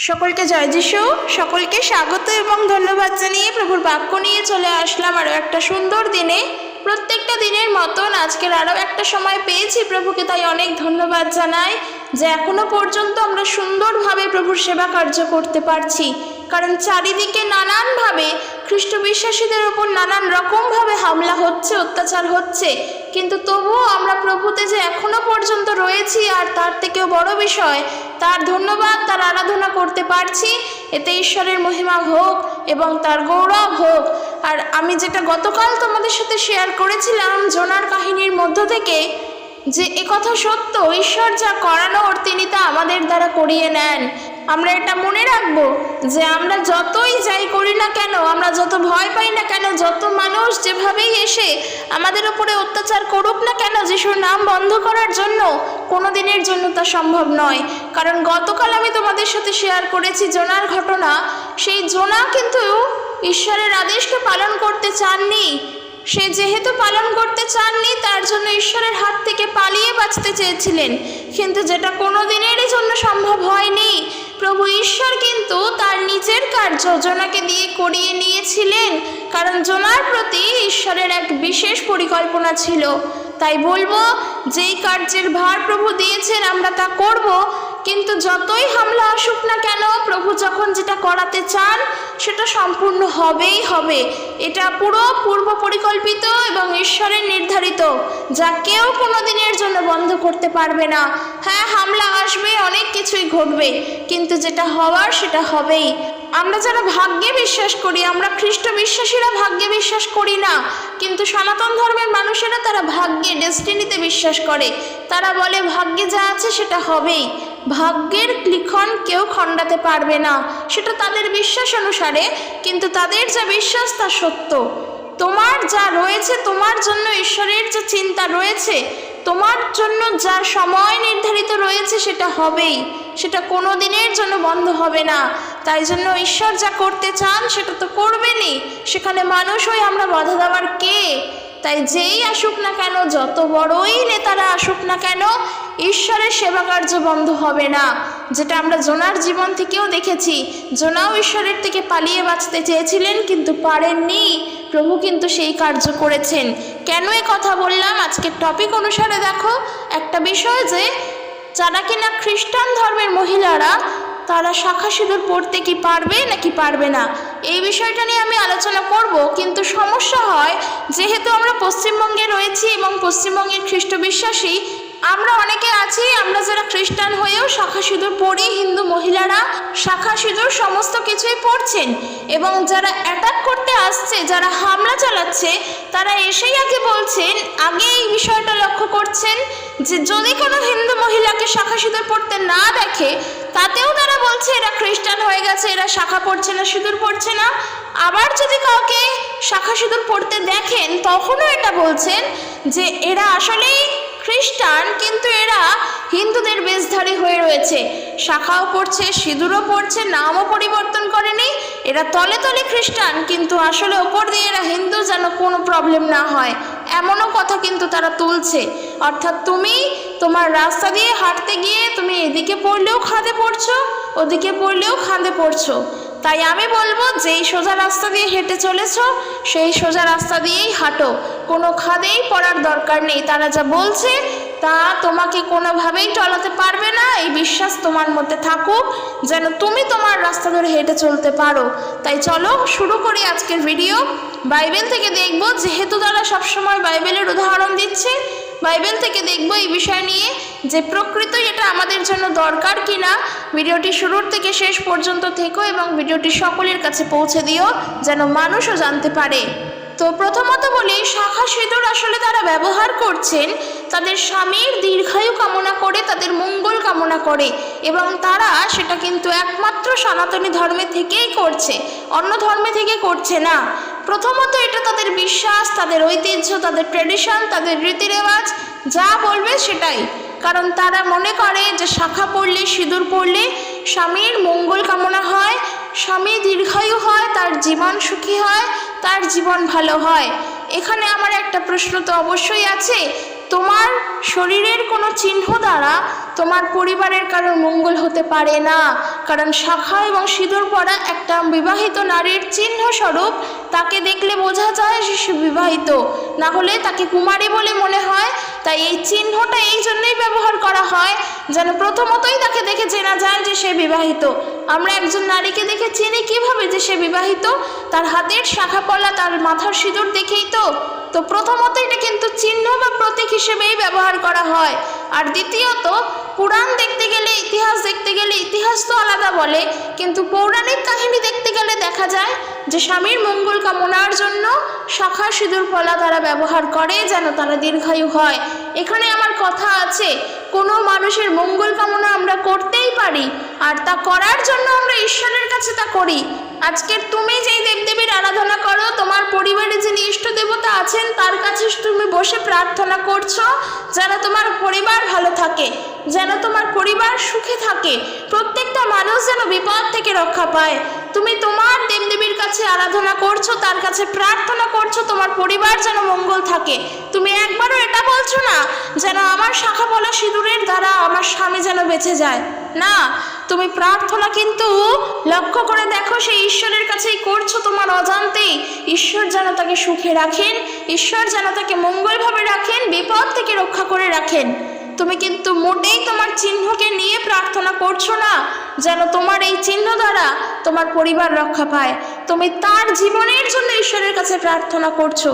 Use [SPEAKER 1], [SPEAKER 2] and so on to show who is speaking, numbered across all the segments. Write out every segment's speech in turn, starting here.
[SPEAKER 1] সকলকে জয় যিশু, সকলকে স্বাগত এবং ধন্যবাদ জানিয়ে প্রভুর বাক্য নিয়ে চলে আসলাম আরও একটা সুন্দর দিনে। প্রত্যেকটা দিনের মতন আজকের আরও একটা সময় পেয়েছি প্রভুকে, তাই অনেক ধন্যবাদ জানাই যে এখনো পর্যন্ত আমরা সুন্দরভাবে প্রভুর সেবা কার্য করতে পারছি। কারণ চারিদিকে নানানভাবে খ্রিস্ট বিশ্বাসীদের উপর নানান রকমভাবে হামলা হচ্ছে, অত্যাচার হচ্ছে, কিন্তু তবুও আমরা প্রভুতে যে এখনো পর্যন্ত রয়েছি, আর তার থেকেও বড় বিষয় তার ধন্যবাদ, তার আরাধনা করতে পারছি, এতে ঈশ্বরের মহিমা হোক এবং তার গৌরব হোক। আর আমি যেটা গতকাল তোমাদের সাথে শেয়ার করেছিলাম জোনার কাহিনীর মধ্য থেকে, যে একথা সত্য, ঈশ্বর যা করানোর তিনি তা আমাদের দ্বারা করিয়ে নেন। আমরা এটা মনে রাখবো যে আমরা যতই যাই করি না কেন, আমরা যত ভয় পাই না কেন, যত মানুষ যেভাবেই এসে আমাদের উপরে অত্যাচার করুক না কেন যিশুর নাম বন্ধ করার জন্য, কোনো দিনের জন্য তা সম্ভব নয়। কারণ গতকাল আমি তোমাদের সাথে শেয়ার করেছি জোনার ঘটনা। সেই জোনা কিন্তু ঈশ্বরের আদেশকে পালন করতে চাননি। সে যেহেতু পালন করতে চাননি, তার জন্য ঈশ্বরের হাত থেকে পালিয়ে বাঁচতে চেয়েছিলেন, কিন্তু যেটা কোনো দিনেরই জন্য সম্ভব হয়নি। প্রভু ঈশ্বর কিন্তু তার নিজের কার্য জোনাকে দিয়ে করিয়ে নিয়েছিলেন, কারণ জোনার প্রতি ঈশ্বরের এক বিশেষ পরিকল্পনা ছিল। তাই বলবো, যেই কার্যের ভার প্রভু দিয়েছেন আমরা তা করব, কিন্তু যতই হামলা আসুক না কেন, প্রভু যখন যেটা করাতে চান সেটা সম্পূর্ণ হবেই হবে। এটা পুরো পূর্ব পরিকল্পিত এবং ঈশ্বরের নির্ধারিত, যা কেউ কোনো দিনের জন্য বন্ধ করতে পারবে না। হ্যাঁ, হামলা আসবে, অনেক কিছুই ঘটবে, কিন্তু যেটা হওয়ার সেটা হবেই। আমরা যারা ভাগ্যে বিশ্বাস করি, আমরা খ্রিস্ট বিশ্বাসীরা ভাগ্যে বিশ্বাস করি না, কিন্তু সনাতন ধর্মের মানুষেরা তারা ভাগ্যে, ডেস্টিনিতে বিশ্বাস করে। তারা বলে ভাগ্যে যা আছে সেটা হবেই। ভাগ্যের লিখন কেউ খণ্ডাতে পারবে না, সেটা তাদের বিশ্বাস অনুসারে, কিন্তু তাদের যা বিশ্বাস তা সত্য। তোমার যা রয়েছে, তোমার জন্য ঈশ্বরের যে চিন্তা রয়েছে, তোমার জন্য যা সময় নির্ধারিত রয়েছে সেটা হবেই, সেটা কোনো দিনের জন্য বন্ধ হবে না। তাই জন্য ঈশ্বর যা করতে চান সেটা তো করবেনই, সেখানে মানুষ হয়ে আমরা বাধা দেওয়ার কে? তাই যেই আসুক না কেন, যত বড়ই নেতারা আসুক না কেন, ঈশ্বরের সেবা কার্য বন্ধ হবে না। যেটা আমরা জোনার জীবন থেকেও দেখেছি, জোনাও ঈশ্বরের থেকে পালিয়ে বাঁচতে চেয়েছিলেন কিন্তু পারেননি, প্রভু কিন্তু সেই কার্য করেছেন। কেন এ কথা বললাম? আজকের টপিক অনুসারে দেখো একটা বিষয়, যে যারা কিনা খ্রিস্টান ধর্মের মহিলারা, তারা শাখা সিঁদুর পড়তে কি পারবে নাকি পারবে না, এই বিষয়টা নিয়ে আমি আলোচনা করব। কিন্তু সমস্যা হয়, যেহেতু আমরা পশ্চিমবঙ্গে রয়েছি এবং পশ্চিমবঙ্গের খ্রিস্ট বিশ্বাসী, আমরা অনেকে আছি, আমরা যারা খ্রিস্টান হয়েও শাখা সিঁদুর পড়ি, হিন্দু মহিলারা শাখা সিঁদুর সমস্ত কিছুই পড়ছেন, এবং যারা অ্যাটাক করতে আসছে, যারা হামলা চালাচ্ছে, তারা এসেই আগে বলছেন, আগে এই বিষয়টা লক্ষ্য করছেন যে যদি কোনো হিন্দু মহিলাকে শাখা সিঁদুর পড়তে না দেখে, তাতেও তারা বলছে এরা খ্রিস্টান হয়ে গেছে, এরা শাখা পড়ছে না, সিঁদুর পড়ছে না। আবার যদি কাউকে শাখা সিঁদুর পড়তে দেখেন, তখনও এটা বলছেন যে এরা আসলেই খ্রিস্টান, কিন্তু এরা হিন্দুদের বেশধারী হয়ে রয়েছে, শাখাও পড়ছে, সিঁদুরও পড়ছে, নামও পরিবর্তন করেনি, এরা তলে তলে খ্রিস্টান, কিন্তু আসলে ওপর দিয়ে এরা হিন্দু, যেন কোনো প্রবলেম না হয়, এমনও কথা কিন্তু তারা তুলছে। অর্থাৎ তুমি তোমার রাস্তা দিয়ে হাঁটতে গিয়ে তুমি এদিকে পড়লেও খাদে পড়ছো, ওদিকে পড়লেও খাদে পড়ছো। তাই আমি বলবো, যেই সোজা রাস্তা দিয়ে হেঁটে চলেছ সেই সোজা রাস্তা দিয়েই হাঁটো, কোনো খাদেই পড়ার দরকার নেই। তারা যা বলছে তা তোমাকে কোনোভাবেই টলাতে পারবে না, এই বিশ্বাস তোমার মধ্যে থাকুক, যেন তুমি তোমার রাস্তা ধরে হেঁটে চলতে পারো। তাই চলো শুরু করি আজকের ভিডিও। বাইবেল থেকে দেখব, যেহেতু তারা সবসময় বাইবেলের উদাহরণ দিচ্ছে, বাইবেল থেকে দেখব এই বিষয় নিয়ে যে প্রকৃত এটা আমাদের জন্য দরকার কিনা। ভিডিওটি শুরুর থেকে শেষ পর্যন্ত থেকো এবং ভিডিওটি সকলের কাছে পৌঁছে দিও, যেন মানুষও জানতে পারে। তো প্রথমত বলি, শাখা সিঁদুর আসলে তারা ব্যবহার করছেন তাদের স্বামীর দীর্ঘায়ু কামনা করে, তাদের মঙ্গল কামনা করে, এবং তারা সেটা কিন্তু একমাত্র সনাতনী ধর্মে থেকেই করছে, অন্য ধর্মে থেকে করছে না। প্রথমত এটা তাদের বিশ্বাস, তাদের ঐতিহ্য, তাদের ট্র্যাডিশন, তাদের রীতিরেওয়াজ, যা বলবে সেটাই। কারণ তারা মনে করে যে শাখা পড়লে, সিঁদুর পড়লে স্বামীর মঙ্গল কামনা হয়, স্বামী দীর্ঘায়ু হয়, তার জীবন সুখী হয়, তার জীবন ভালো হয়। এখানে আমার একটা প্রশ্ন তো অবশ্যই আছে, তোমার শরীরের কোনো চিহ্ন দ্বারা তোমার পরিবারের কারোর মঙ্গল হতে পারে না, কারণ শাখা এবং সিঁদুর পরা একটা বিবাহিত নারীর চিহ্ন স্বরূপ। তাকে দেখলে বোঝা যায় যে সে বিবাহিত, না হলে তাকে কুমারী বলে মনে হয়। তাই এই চিহ্নটা এই জন্যই ব্যবহার করা হয় যেন প্রথমতই তাকে দেখে চেনা যায় যে সে বিবাহিত। আমরা একজন নারীকে দেখে চিনি কিভাবে যে সে বিবাহিত? তার হাতের শাখা পলা, তার মাথার সিঁদুর দেখেই তো প্রথমত এটা কিন্তু চিহ্ন বা প্রতীক হিসেবেই ব্যবহার করা হয়। আর দ্বিতীয়ত, পুরাণ দেখতে গেলে, ইতিহাস দেখতে গেলে, ইতিহাস তো আলাদা বলে, কিন্তু পৌরাণিক কাহিনী দেখতে গেলে দেখা যায় যে স্বামীর মঙ্গল কামনার জন্য শাখা সিঁদুর পলা তারা ব্যবহার করে যেন তারা দীর্ঘায়ু হয়। এখানে আমার কথা আছে, কোনো মানুষের মঙ্গল কামনা আমরা করতেই পারি, আর তা করার জন্য আমরা ঈশ্বরের কাছে তা করি। আজকের তুমি যেই দেবদেবীর আরাধনা করো, তোমার পরিবারে যিনি ইষ্ট দেবতা আছেন তার কাছে তুমি বসে প্রার্থনা করছো যেন তোমার পরিবার ভালো থাকে, যেন তোমার পরিবার সুখে থাকে, প্রত্যেকটা মানুষ যেন বিপদ থেকে রক্ষা পায়। তুমি তোমার দেবদেবীর কাছে আরাধনা করছো, তার কাছে প্রার্থনা করছো তোমার পরিবার যেন মঙ্গল থাকে। তুমি একবারও এটা বলছো না যেন আমার শাখা পলা সিঁদুরের দ্বারা আমার স্বামী যেন বেঁচে যায়, না। তুমি প্রার্থনা কিন্তু লক্ষ্য করে দেখো সেই ঈশ্বরের কাছেই করছো তোমার অজান্তেই। ঈশ্বর যেন তাকে সুখে রাখেন, ঈশ্বর যেন তাকে মঙ্গলভাবে রাখেন, বিপদ থেকে রক্ষা করে রাখেন। তুমি কিন্তু মোটেই তোমার চিহ্নকে নিয়ে প্রার্থনা করছো না যেন তোমার এই চিহ্ন দ্বারা তোমার পরিবার রক্ষা পায়। তুমি তার জীবনের জন্য ঈশ্বরের কাছে প্রার্থনা করছো।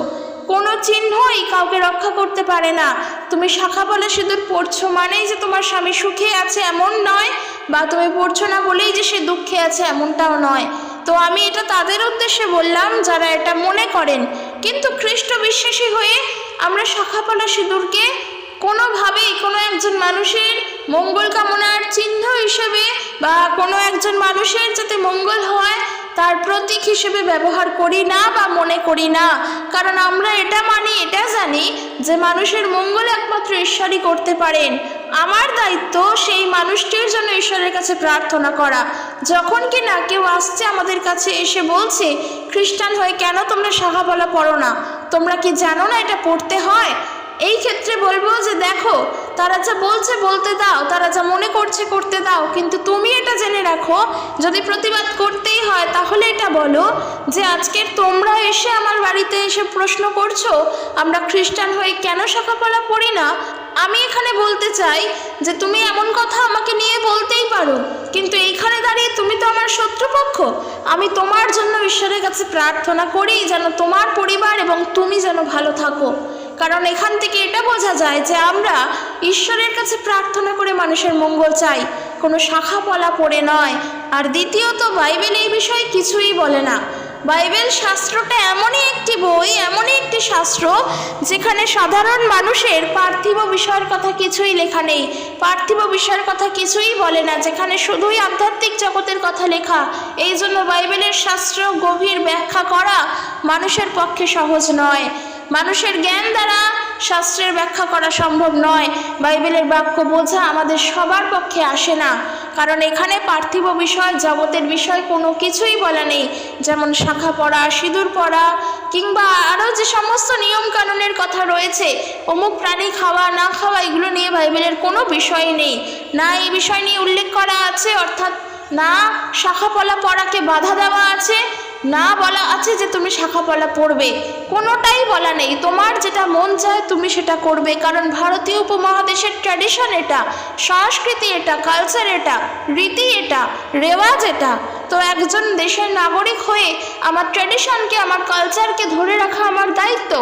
[SPEAKER 1] কোনো চিহ্নই কাউকে রক্ষা করতে পারে না। তুমি শাখা পলা সিঁদুর পড়ছো মানেই যে তোমার স্বামী সুখে আছে এমন নয়, বা তুমি পড়ছো না বলেই যে সে দুঃখে আছে এমনটাও নয়। তো আমি এটা তাদের উদ্দেশ্যে বললাম যারা এটা মনে করেন, কিন্তু খ্রিস্ট বিশ্বাসী হয়ে আমরা শাখা পলা সিঁদুরকে কোনোভাবেই কোনো একজন মানুষের মঙ্গল কামনার চিহ্ন হিসেবে বা কোনো একজন মানুষের যাতে মঙ্গল হয় তার প্রতীক হিসেবে ব্যবহার করি না বা মনে করি না। কারণ আমরা এটা মানি, এটা জানি যে মানুষের মঙ্গল একমাত্র ঈশ্বরই করতে পারেন। আমার দায়িত্ব সেই মানুষটির জন্য ঈশ্বরের কাছে প্রার্থনা করা। যখন কি না কেউ আসছে আমাদের কাছে এসে বলছে, খ্রিস্টান হয়ে কেন তোমরা শাখা পলা পড়ো না, তোমরা কি জানো না এটা পড়তে হয়? এই ক্ষেত্রে বলবো যে দেখো, তারা যা বলছে বলতে দাও, তারা যা মনে করছে করতে দাও, কিন্তু তুমি এটা জেনে রাখো যদি প্রতিবাদ করতেই হয় তাহলে এটা বলো যে আজকের তোমরা এসে আমার বাড়িতে এসে প্রশ্ন করছো আমরা খ্রিস্টান হয়ে কেন শাখা পলা পড়ি না। আমি এখানে বলতে চাই যে তুমি এমন কথা আমাকে নিয়ে বলতেই পারো, কিন্তু এইখানে দাঁড়িয়ে তুমি তো আমার শত্রুপক্ষ। আমি তোমার জন্য ঈশ্বরের কাছে প্রার্থনা করি যেন তোমার পরিবার এবং তুমি যেন ভালো থাকো। কারণ এখান থেকে এটা বোঝা যায় যে আমরা ঈশ্বরের কাছে প্রার্থনা করে মানুষের মঙ্গল চাই, কোনো শাখা পলা পড়ে নয়। আর দ্বিতীয়ত, বাইবেল এই বিষয়ে কিছুই বলে না। বাইবেল শাস্ত্রটা এমনই একটি বই, এমনই একটি শাস্ত্র যেখানে সাধারণ মানুষের পার্থিব বিষয়ের কথা কিছুই লেখা নেই, পার্থিব বিষয়ের কথা কিছুই বলে না, যেখানে শুধুই আধ্যাত্মিক জগতের কথা লেখা। এই জন্য বাইবেলের শাস্ত্র গভীর ব্যাখ্যা করা মানুষের পক্ষে সহজ নয়। মানুষের জ্ঞান দ্বারা শাস্ত্রের ব্যাখ্যা করা সম্ভব নয়। বাইবেলের বাক্য বোঝা আমাদের সবার পক্ষে আসে না, কারণ এখানে পার্থিব বিষয়, জগতের বিষয় কোনো কিছুই বলা নেই। যেমন শাখা পরা, সিঁদুর পরা, কিংবা আরও যে সমস্ত নিয়ম কানুনের কথা রয়েছে, অমুক প্রাণী খাওয়া না খাওয়া, এগুলো নিয়ে বাইবেলের কোনো বিষয় নেই। না এই বিষয় নিয়ে উল্লেখ করা আছে, অর্থাৎ না শাখা পলা পরাকে বাধা দেওয়া আছে, না বলা আছে যে তুমি শাখা পলা পড়বে, কোনোটাই বলা নেই। তোমার যেটা মন চায় তুমি সেটা করবে, কারণ ভারতীয় উপমহাদেশের ট্র্যাডিশন এটা, সংস্কৃতি এটা, কালচার এটা, রীতি এটা, রেওয়াজ এটা। তো একজন দেশের নাগরিক হয়ে আমার ট্র্যাডিশনকে, আমার কালচারকে ধরে রাখা আমার দায়িত্ব।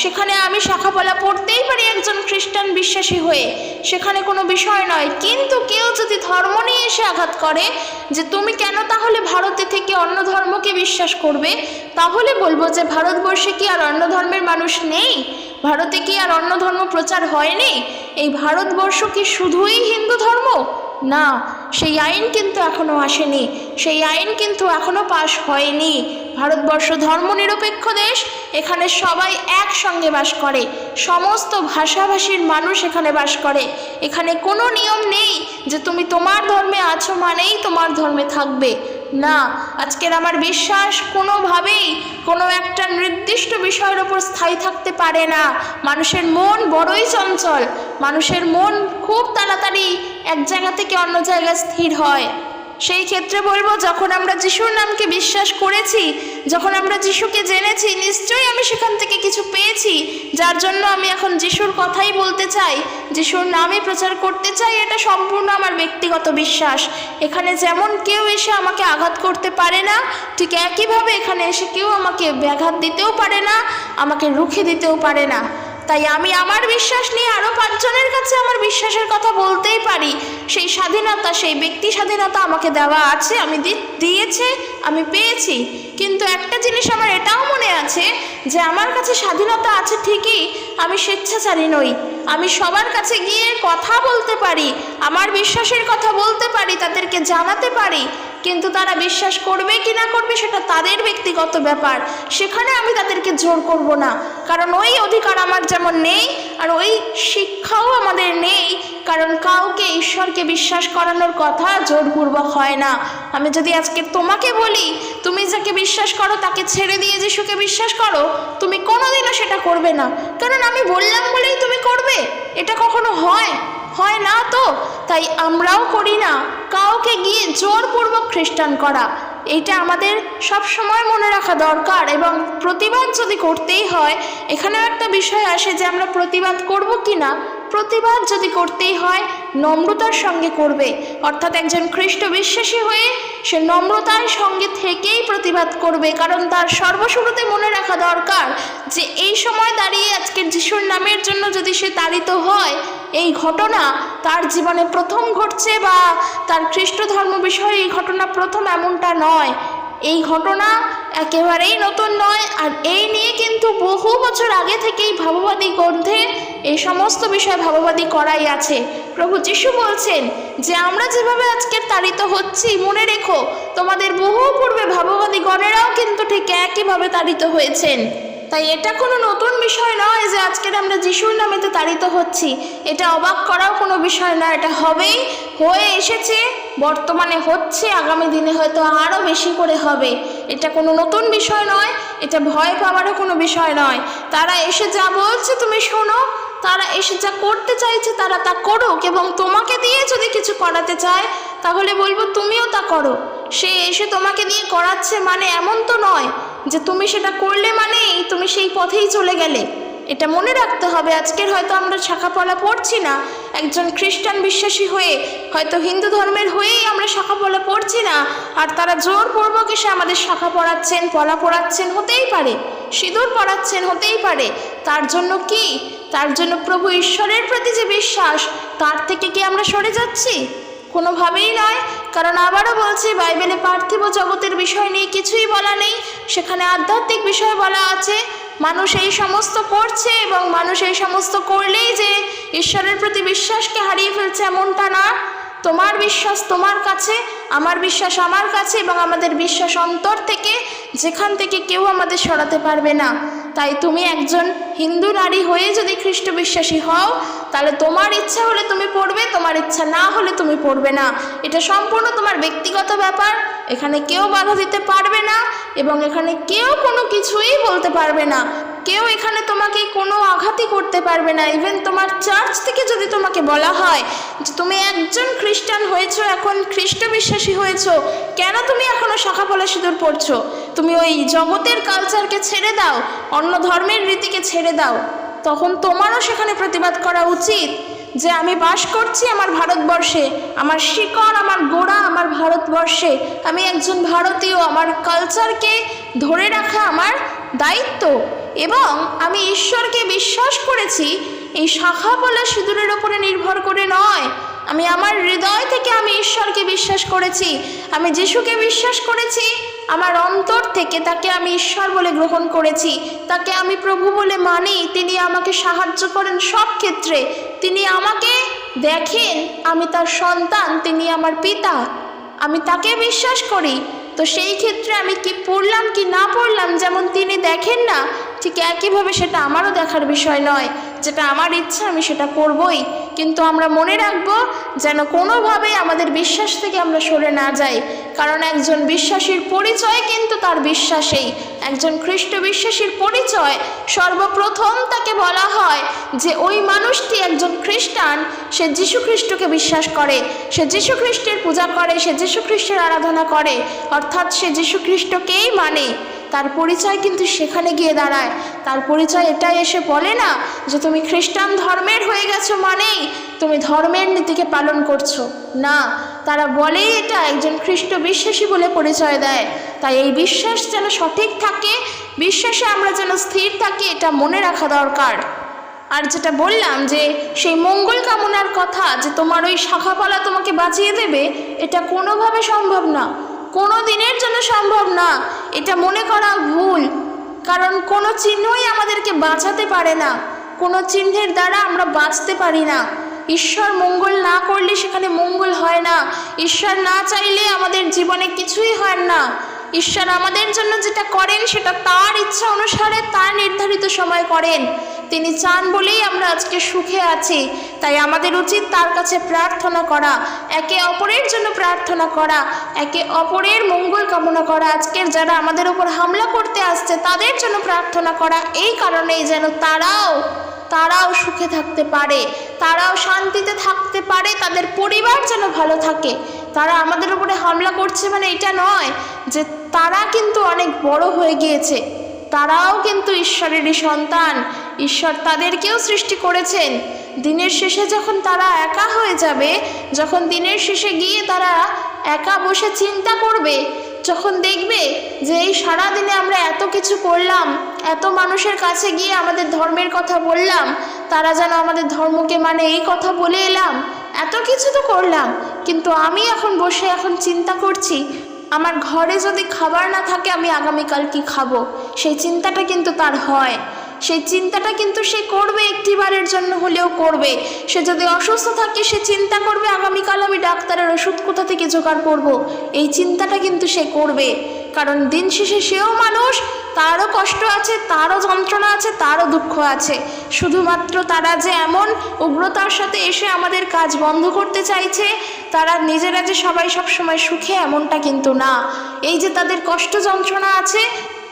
[SPEAKER 1] সেখানে আমি শাখা পলা পড়তেই পারি একজন খ্রিস্টান বিশ্বাসী হয়ে, সেখানে কোনো বিষয় নয়। কিন্তু কেউ যদি ধর্ম নিয়ে এসে আঘাত করে যে তুমি কেন তাহলে ভারতে থেকে অন্য ধর্মকে বিশ্বাস করবে, তাহলে বলবো যে ভারতবর্ষে কি আর অন্য ধর্মের মানুষ নেই? ভারতে কি আর অন্য ধর্ম প্রচার হয়নি? এই ভারতবর্ষ কি শুধুই হিন্দু ধর্ম? না, সেই আইন কিন্তু এখনও আসেনি, সেই আইন কিন্তু এখনও পাশ হয়নি। ভারতবর্ষ ধর্মনিরপেক্ষ দেশ, এখানে সবাই একসঙ্গে বাস করে, সমস্ত ভাষাভাষীর মানুষ এখানে বাস করে। এখানে কোনো নিয়ম নেই যে তুমি তোমার ধর্মে আছো মানেই তোমার ধর্মে থাকবে। না, আজকের আমার বিশ্বাস কোনোভাবেই কোনো একটা নির্দিষ্ট বিষয়ের ওপর স্থায়ী থাকতে পারে না। মানুষের মন বড়ই চঞ্চল, মানুষের মন খুব তাড়াতাড়ি এক জায়গা থেকে অন্য জায়গায় স্থির হয়। সেই ক্ষেত্রে বলবো, যখন আমরা যিশুর নামকে বিশ্বাস করেছি, যখন আমরা যিশুকে জেনেছি, নিশ্চয়ই আমি সেখান থেকে কিছু পেয়েছি, যার জন্য আমি এখন যিশুর কথাই বলতে চাই, যিশুর নামই প্রচার করতে চাই। এটা সম্পূর্ণ আমার ব্যক্তিগত বিশ্বাস। এখানে যেমন কেউ এসে আমাকে আঘাত করতে পারে না, ঠিক একইভাবে এখানে এসে কেউ আমাকে ব্যাঘাত দিতেও পারে না, আমাকে রুখে দিতেও পারে না। তাই আমি আমার বিশ্বাস নিয়ে আরও 5 জনের কাছে আমার বিশ্বাসের কথা বলতেই পারি। সেই স্বাধীনতা, সেই ব্যক্তি স্বাধীনতা আমাকে দেওয়া আছে, আমি দিয়েছে, আমি পেয়েছি। কিন্তু একটা জিনিস আমার এটাও মনে আছে যে আমার কাছে স্বাধীনতা আছে ঠিকই, আমি স্বেচ্ছাচারী নই। আমি সবার কাছে গিয়ে কথা বলতে পারি, আমার বিশ্বাসের কথা বলতে পারি, তাদেরকে জানাতে পারি, কিন্তু তারা বিশ্বাস করবে কি না করবে সেটা তাদের ব্যক্তিগত ব্যাপার। সেখানে আমি তাদেরকে জোর করব না, কারণ ওই অধিকার আমার যেমন নেই, আর ওই শিক্ষাও আমাদের নেই। কারণ কাউকে ঈশ্বরকে বিশ্বাস করানোর কথা জোরপূর্বক হয় না। আমি যদি আজকে তোমাকে বলি তুমি যাকে বিশ্বাস করো তাকে ছেড়ে দিয়ে যিশুকে বিশ্বাস করো, তুমি কোনোদিনও সেটা করবে না, কারণ আমি বললাম বলেই তুমি করবে। এটা কখনো হয় না তো। তাই আমরাও করি না কাউকে গিয়ে জোরপূর্বক খ্রিস্টান করা। এইটা আমাদের সব সময় মনে রাখা দরকার। এবং প্রতিবাদ যদি করতেই হয়, এখানেও একটা বিষয় আসে যে আমরা প্রতিবাদ করব কি না। প্রতিবাদ যদি করতেই হয় নম্রতার সঙ্গে করবে, অর্থাৎ একজন খ্রিস্ট বিশ্বাসী হয়ে সে নম্রতার সঙ্গে থেকেই প্রতিবাদ করবে। কারণ তার সর্বশুরুতে মনে রাখা দরকার যে এই সময় দাঁড়িয়ে আজকের যিশুর নামের জন্য যদি সে তাড়িত হয়, এই ঘটনা তার জীবনে প্রথম ঘটছে বা তার খ্রিস্ট ধর্ম বিষয়ে এই ঘটনা প্রথম, এমনটা নয়। এই ঘটনা একেবারেই নতুন নয়। আর এই নিয়ে কিন্তু বহু বছর আগে থেকেই ভাববাদী গ্রন্থে এই সমস্ত বিষয় ভাববাদী করাই আছে। প্রভু যিশু বলছেন যে আমরা যেভাবে আজকের তাড়িত হচ্ছি, মনে রেখো তোমাদের বহু পূর্বে ভাববাদী গণেরাও কিন্তু ঠিক একইভাবে তাড়িত হয়েছেন। তাই এটা কোনো নতুন বিষয় নয় যে আজকের আমরা যিশুর নামেতে তাড়িত হচ্ছি। এটা অবাক করাও কোনো বিষয় না, এটা হবেই, হয়ে এসেছে, বর্তমানে হচ্ছে, আগামী দিনে হয়তো আরও বেশি করে হবে। এটা কোনো নতুন বিষয় নয়, এটা ভয় পাওয়ারও কোনো বিষয় নয়। তারা এসে যা বলছে তুমি শোনো, তারা এসে যা করতে চাইছে তারা তা করুক, এবং তোমাকে দিয়ে যদি কিছু করাতে চায় তাহলে বলবো তুমিও তা করো। সে এসে তোমাকে দিয়ে করাচ্ছে মানে এমন তো নয় যে তুমি সেটা করলে মানেই তুমি সেই পথেই চলে গেলে। এটা মনে রাখতে হবে। আজকের হয়তো আমরা শাখাপলা পড়ছি না, একজন খ্রিস্টান বিশ্বাসী হয়ে হয়তো হিন্দু ধর্মের হয়েই আমরা শাখাপলা পড়ছি না, আর তারা জোরপূর্বক এসে আমাদের শাখা পড়াচ্ছেন, পলা পড়াচ্ছেন, হতেই পারে, সিঁদুর পড়াচ্ছেন, হতেই পারে। তার জন্য কি? তার জন্য প্রভু ঈশ্বরের প্রতি যে বিশ্বাস, তার থেকে কি আমরা সরে যাচ্ছি? কোনোভাবেই নয়। কারণ আবারও বলছি, বাইবেলে পার্থিব জগতের বিষয় নিয়ে কিছুই বলা নেই, সেখানে আধ্যাত্মিক বিষয় বলা আছে। মানুষ এই সমস্ত করছে এবং মানুষ এই সমস্ত করলেই যে ঈশ্বরের প্রতি বিশ্বাসকে হারিয়ে ফেলছে এমনটা না। তোমার বিশ্বাস তোমার কাছে, আমার বিশ্বাস আমার কাছে, এবং আমাদের বিশ্বাস অন্তর থেকে, যেখান থেকে কেউ আমাদের সরাতে পারবে না। তাই তুমি একজন হিন্দু নারী হয়ে যদি খ্রিস্ট বিশ্বাসী হও, তাহলে তোমার ইচ্ছা হলে তুমি পড়বে, তোমার ইচ্ছা না হলে তুমি পড়বে না। এটা সম্পূর্ণ তোমার ব্যক্তিগত ব্যাপার। এখানে কেউ বাধা দিতে পারবে না এবং এখানে কেউ কোনো কিছুই বলতে পারবে না। কেউ এখানে তোমাকে কোনো আঘাতই করতে পারবে না। ইভেন তোমার চার্চ থেকে যদি তোমাকে বলা হয় যে তুমি একজন খ্রিস্টান হয়েছো, এখন খ্রিস্ট বিশ্বাসী হয়েছো, কেন তুমি এখনও শাখাপলা সিঁদুর পড়ছো, তুমি ওই জগতের কালচারকে ছেড়ে দাও, অন্য ধর্মের রীতিকে ছেড়ে দাও, তখন তোমারও সেখানে প্রতিবাদ করা উচিত যে আমি বাস করছি আমার ভারতবর্ষে, আমার শিকড়, আমার গোড়া আমার ভারতবর্ষে, আমি একজন ভারতীয়, আমার কালচারকে ধরে রাখা আমার দায়িত্ব, এবং আমি ঈশ্বরকে বিশ্বাস করেছি এই শাখাপলা সিঁদুরের ওপরে নির্ভর করে নয়। আমি আমার হৃদয় থেকে আমি ঈশ্বরকে বিশ্বাস করেছি, আমি যিশুকে বিশ্বাস করেছি, আমার অন্তর থেকে তাকে আমি ঈশ্বর বলে গ্রহণ করেছি, তাকে আমি প্রভু বলে মানি। তিনি আমাকে সাহায্য করেন সব ক্ষেত্রে, তিনি আমাকে দেখেন, আমি তার সন্তান, তিনি আমার পিতা, আমি তাকে বিশ্বাস করি। তো সেই ক্ষেত্রে আমি কি পড়লাম কি না পড়লাম, যেমন তিনি দেখেন না, ঠিক একইভাবে সেটা আমারও দেখার বিষয় নয়। যেটা আমার ইচ্ছা আমি সেটা করবই। কিন্তু আমরা মনে রাখবো যেন কোনোভাবে আমাদের বিশ্বাস থেকে আমরা সরে না যাই। কারণ একজন বিশ্বাসীর পরিচয় কিন্তু তার বিশ্বাসেই। একজন খ্রিস্ট বিশ্বাসীর পরিচয় সর্বপ্রথম তাকে বলা হয় যে ওই মানুষটি একজন খ্রিস্টান, সে যীশু খ্রিস্টকে বিশ্বাস করে, সে যীশু খ্রিস্টের পূজা করে, সে যীশু খ্রিস্টের আরাধনা করে, অর্থাৎ সে যীশু খ্রিস্টকেই মানে। তার পরিচয় কিন্তু সেখানে গিয়ে দাঁড়ায়। তার পরিচয় এটাই এসে বলে না যে তুমি খ্রিস্টান ধর্মের হয়ে গেছো মানেই তুমি ধর্মের নীতিকে পালন করছো, না, তারা বলেই এটা একজন খ্রিস্ট বিশ্বাসী বলে পরিচয় দেয়। তাই এই বিশ্বাস যেন সঠিক থাকে, বিশ্বাসে আমরা যেন স্থির থাকি, এটা মনে রাখা দরকার। আর যেটা বললাম যে সেই মঙ্গল কামনার কথা, যে তোমার ওই শাখাপালা তোমাকে বাঁচিয়ে দেবে, এটা কোনোভাবে সম্ভব না, কোনো দিনের জন্য সম্ভব না। এটা মনে করা ভুল, কারণ কোনো চিহ্নই আমাদেরকে বাঁচাতে পারে না, কোনো চিহ্নের দ্বারা আমরা বাঁচতে পারি না। ঈশ্বর মঙ্গল না করলে সেখানে মঙ্গল হয় না, ঈশ্বর না চাইলে আমাদের জীবনে কিছুই হয় না। ঈশ্বর আমাদের জন্য যেটা করেন সেটা তার ইচ্ছা অনুসারে তার নির্ধারিত সময় করেন। তিনি চান বলেই আমরা আজকে সুখে আছি। তাই আমাদের উচিত তার কাছে প্রার্থনা করা, একে অপরের জন্য প্রার্থনা করা, একে অপরের মঙ্গল কামনা করা। আজকের যারা আমাদের উপর হামলা করতে আসছে তাদের জন্য প্রার্থনা করা, এই কারণেই যেন তারাও সুখে থাকতে পারে, তারাও শান্তিতে থাকতে পারে, তাদের পরিবার যেন ভালো থাকে। তারা আমাদের উপরে হামলা করছে মানে এটা নয় যে তারা কিন্তু অনেক বড় হয়ে গিয়েছে, তারাও কিন্তু ঈশ্বরেরই সন্তান, ঈশ্বর তাদেরকেও সৃষ্টি করেছেন। দিনের শেষে যখন তারা একা হয়ে যাবে, যখন দিনের শেষে গিয়ে তারা একা বসে চিন্তা করবে, যখন দেখবে যে এই সারাদিনে আমরা এত কিছু করলাম, এত মানুষের কাছে গিয়ে আমাদের ধর্মের কথা বললাম, তারা যেন আমাদের ধর্মকে মানে এই কথা বলে এলাম, এত কিছু তো করলাম, কিন্তু আমি এখন বসে চিন্তা করছি আমার ঘরে যদি খাবার না থাকে আমি আগামীকাল কি খাবো, সেই চিন্তাটা কিন্তু তার হয়। সেই চিন্তাটা কিন্তু সে করবে, একটিবারের জন্য হলেও করবে। সে যদি অসুস্থ থাকে সে চিন্তা করবে আগামীকাল আমি ডাক্তারের ওষুধ কোথা থেকে জোগাড় করব, এই চিন্তাটা কিন্তু সে করবে। কারণ দিন শেষে সেও মানুষ, তারও কষ্ট আছে, তারও যন্ত্রণা আছে, তারও দুঃখ আছে। শুধুমাত্র তারা যে এমন উগ্রতার সাথে এসে আমাদের কাজ বন্ধ করতে চাইছে, তারা নিজেরা যে সবাই সবসময় সুখে, এমনটা কিন্তু না। এই যে তাদের কষ্ট যন্ত্রণা আছে,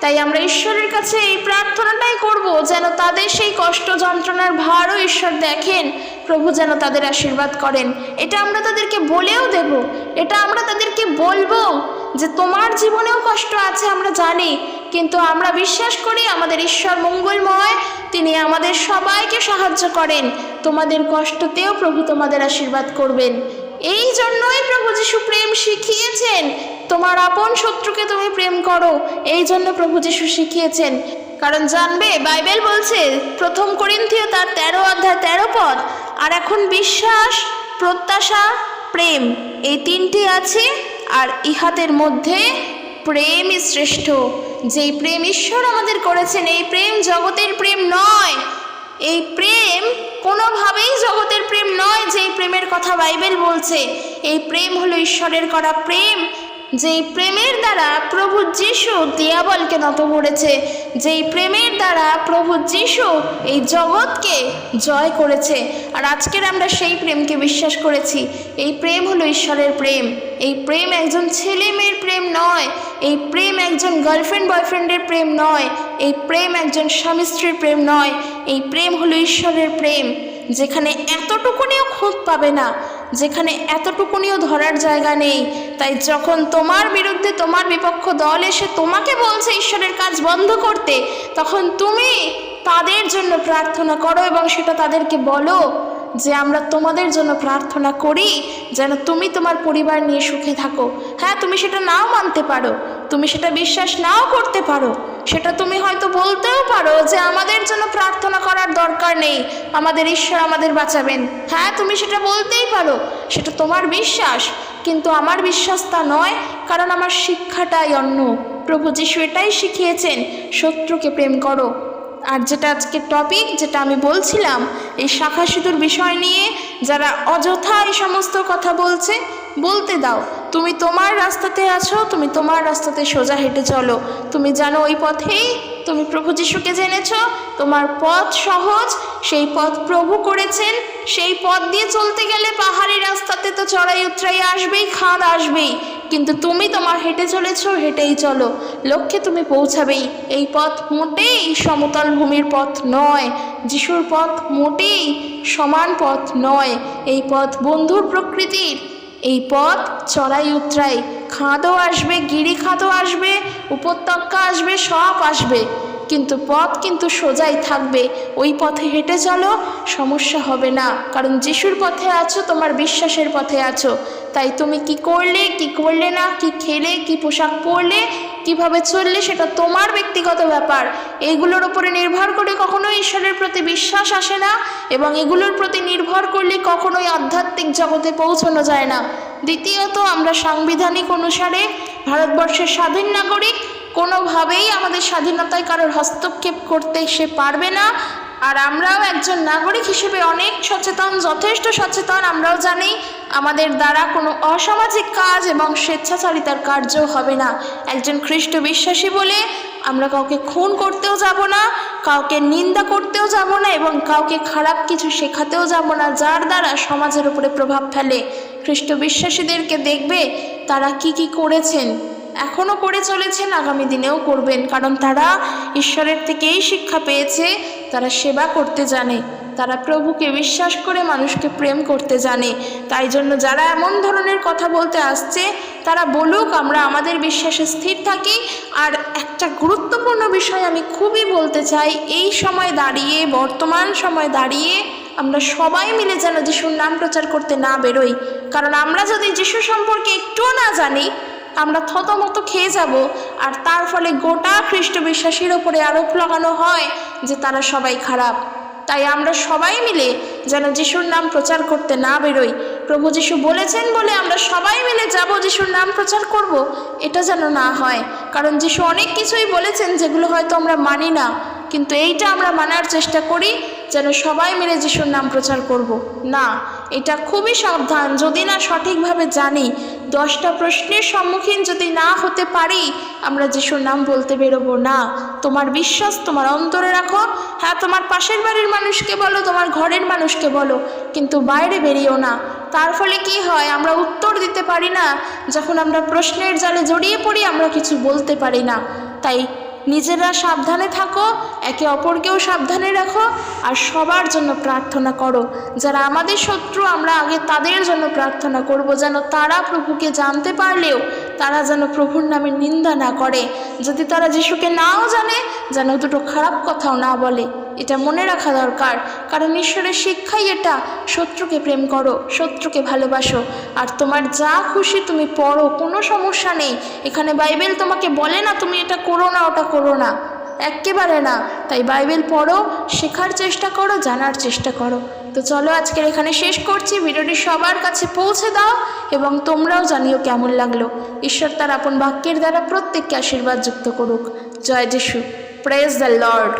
[SPEAKER 1] তাই আমরা ঈশ্বরের কাছে এই প্রার্থনাটাই করব যেন তাদের সেই কষ্ট যন্ত্রণার ভারও ঈশ্বর দেখেন, প্রভু যেন তাদের আশীর্বাদ করেন। এটা আমরা তাদেরকে বলেও দেব, এটা আমরা তাদেরকে বলবো যে তোমার জীবনেও কষ্ট আছে আমরা জানি, কিন্তু আমরা বিশ্বাস করি আমাদের ঈশ্বর মঙ্গলময়, তিনি আমাদের সবাইকে সাহায্য করেন। তোমাদের কষ্টতেও প্রভু তোমাদের আশীর্বাদ করবেন। এই জন্যই প্রভু যীশু প্রেম শিখিয়েছেন, তোমার আপন শত্রুকে তুমি প্রেম করো, এই জন্য প্রভু যীশু শিখিয়েছেন। কারণ জানবে বাইবেল বলছে 1 করিন্থীয় তার 13 অধ্যায় 13 পদ, আর এখন বিশ্বাস, প্রত্যাশা, প্রেম, এই তিনটি আছে, আর ইহাদের মধ্যে প্রেমই শ্রেষ্ঠ। যেই প্রেম ঈশ্বর আমাদের করেছেন, এই প্রেম জগতের প্রেম নয়, এই প্রেম কোনোভাবেই জগতের প্রেম নয়। যেই প্রেমের কথা বাইবেল বলছে, এই প্রেম হলো ঈশ্বরের করা প্রেম, যেই প্রেমের দ্বারা প্রভু যীশু দিয়াবলকে নত করেছে, যেই প্রেমের দ্বারা প্রভু যীশু এই জগৎকে জয় করেছে। আর আজকের আমরা সেই প্রেমকে বিশ্বাস করেছি। এই প্রেম হলো ঈশ্বরের প্রেম। এই প্রেম একজন ছেলে মেয়ের প্রেম নয়, এই প্রেম একজন গার্লফ্রেন্ড বয়ফ্রেন্ডের প্রেম নয়, এই প্রেম একজন স্বামী স্ত্রীর প্রেম নয়, এই প্রেম হলো ঈশ্বরের প্রেম, যেখানে এতটুকুনিও খুঁত পাবে না, যেখানে এতটুকুনিও ধরার জায়গা নেই। তাই যখন তোমার বিরুদ্ধে তোমার বিপক্ষ দল এসে তোমাকে বলছে ঈশ্বরের কাজ বন্ধ করতে, তখন তুমি তাদের জন্য প্রার্থনা করো এবং সেটা তাদেরকে বলো যে আমরা তোমাদের জন্য প্রার্থনা করি যেন তুমি তোমার পরিবার নিয়ে সুখে থাকো। হ্যাঁ, তুমি সেটা নাও মানতে পারো, তুমি সেটা বিশ্বাস নাও করতে পারো, সেটা তুমি হয়তো বলতেও পারো যে আমাদের জন্য প্রার্থনা করার দরকার নেই, আমাদের ঈশ্বর আমাদের বাঁচাবেন। হ্যাঁ, তুমি সেটা বলতেই পারো, সেটা তোমার বিশ্বাস, কিন্তু আমার বিশ্বাস তা নয়, কারণ আমার শিক্ষাটাই অন্য। প্রভু যীশু এটাই শিখিয়েছেন, শত্রুকে প্রেম করো। আর যেটা আজকে টপিক, যেটা আমি বলছিলাম এই শাখা সিঁদুর বিষয় নিয়ে, যারা অযথা এই সমস্ত কথা বলছে, বলতে দাও। তুমি তোমার রাস্তাতে আছো, তুমি তোমার রাস্তাতে সোজা হেঁটে চলো, তুমি জানো ওই পথেই তুমি প্রভু যিশুকে জেনেছো, তোমার পথ সহজ, সেই পথ প্রভু করেছেন। সেই পথ দিয়ে চলতে গেলে পাহাড়ি রাস্তাতে তো চড়াই উতরাই আসবেই, খাদ আসবেই, কিন্তু তুমি তোমার হেঁটে চলেছো, হেঁটেই চলো, লক্ষ্যে তুমি পৌঁছাবেই। এই পথ মোটেই সমতল ভূমির পথ নয়, যিশুর পথ মোটেই সমান পথ নয়। এই পথ বন্ধুর প্রকৃতির, এই পথ চড়াই উতরাই, খাদও আসবে, গিরিখাদও আসবে, উপত্যকা আসবে, সব আসবে, কিন্তু পথ কিন্তু সোজাই থাকবে। ওই পথে হেঁটে চলো, সমস্যা হবে না, কারণ যিশুর পথে আছো, তোমার বিশ্বাসের পথে আছো। তাই তুমি কি করলে কি করলে না, কি খেলে কি পোশাক পরলে, কিভাবে চললে, সেটা তোমার ব্যক্তিগত ব্যাপার। এগুলোর উপরে নির্ভর করে কখনোই ঈশ্বরের প্রতি বিশ্বাস আসে না, এবং এগুলোর প্রতি নির্ভর করলে কখনোই আধ্যাত্মিক জগতে পৌঁছানো যায় না। দ্বিতীয়ত, আমরা সাংবিধানিক অনুসারে ভারতবর্ষের স্বাধীন নাগরিক, কোনোভাবেই আমাদের স্বাধীনতায় কারোর হস্তক্ষেপ করতে সে পারবে না। আর আমরাও একজন নাগরিক হিসেবে অনেক সচেতন, যথেষ্ট সচেতন। আমরাও জানি আমাদের দ্বারা কোনো অসামাজিক কাজ এবং স্বেচ্ছাচারিতার কার্যও হবে না। একজন খ্রিস্ট বিশ্বাসী বলে আমরা কাউকে খুন করতেও যাব না, কাউকে নিন্দা করতেও যাব না, এবং কাউকে খারাপ কিছু শেখাতেও যাব না যার দ্বারা সমাজের উপরে প্রভাব ফেলে। খ্রিস্ট বিশ্বাসীদেরকে দেখবে তারা কি কি করেছেন, এখনও করে চলেছেন, আগামী দিনেও করবেন, কারণ তারা ঈশ্বরের থেকেই শিক্ষা পেয়েছে। তারা সেবা করতে জানে, তারা প্রভুকে বিশ্বাস করে মানুষকে প্রেম করতে জানে। তাই জন্য যারা এমন ধরনের কথা বলতে আসছে তারা বলুক, আমরা আমাদের বিশ্বাসে স্থির থাকি। আর একটা গুরুত্বপূর্ণ বিষয় আমি খুবই বলতে চাই, এই সময় দাঁড়িয়ে, বর্তমান সময় দাঁড়িয়ে আমরা সবাই মিলে যেন যিশুর নাম প্রচার করতে না বেরোই। কারণ আমরা যদি যিশু সম্পর্কে একটুও না জানি, আমরা থতমত খেয়ে যাব, আর তার ফলে গোটা খ্রিস্ট বিশ্বাসীর ওপরে আরোপ লাগানো হয় যে তারা সবাই খারাপ। তাই আমরা সবাই মিলে যেন যিশুর নাম প্রচার করতে না বেরোই। প্রভু যিশু বলেছেন বলে আমরা সবাই মিলে যাব যিশুর নাম প্রচার করব, এটা যেন না হয়। কারণ যিশু অনেক কিছুই বলেছেন যেগুলো হয়তো আমরা মানি না, কিন্তু এইটা আমরা মানার চেষ্টা করি যেন সবাই মিলে যিশুর নাম প্রচার করব। না, এটা খুবই সাবধান। যদি না সঠিকভাবে জানি, 10টা প্রশ্নের সম্মুখীন যদি না হতে পারি, আমরা যিশুর নাম বলতে বেরোবো না। তোমার বিশ্বাস তোমার অন্তরে রাখো। হ্যাঁ, তোমার পাশের বাড়ির মানুষকে বলো, তোমার ঘরের মানুষকে বলো, কিন্তু বাইরে বেরিয়েও না। তার ফলে কি হয়, আমরা উত্তর দিতে পারি না। যখন আমরা প্রশ্নের জালে জড়িয়ে পড়ি, আমরা কিছু বলতে পারি না। তাই নিজেরা সাবধানে থাকো, একে অপরকেও সাবধানে রাখো, আর সবার জন্য প্রার্থনা করো। যারা আমাদের শত্রু, আমরা আগে তাদের জন্য প্রার্থনা করব, যেন তারা প্রভুকে জানতে পারলেও তারা যেন প্রভুর নামে নিন্দা না করে। যদি তারা যিশুকে নাও জানে, যেন দুটো খারাপ কথাও না বলে। এটা মনে রাখা দরকার, কারণ ঈশ্বরের শিক্ষাই এটা। শত্রুকে প্রেম করো, শত্রুকে ভালোবাসো, আর তোমার যা খুশি তুমি পড়ো, কোনো সমস্যা নেই। এখানে বাইবেল তোমাকে বলে না তুমি এটা করো না, ওটা করো না, একেবারে না। তাই বাইবেল পড়ো, শেখার চেষ্টা করো, জানার চেষ্টা করো। তো চলো আজকের এখানে শেষ করছি। ভিডিওটি সবার কাছে পৌঁছে দাও, এবং তোমরাও জানিও কেমন লাগলো। ঈশ্বর তার আপন বাক্যের দ্বারা প্রত্যেককে আশীর্বাদ যুক্ত করুক। জয় যিশু। Praise the Lord.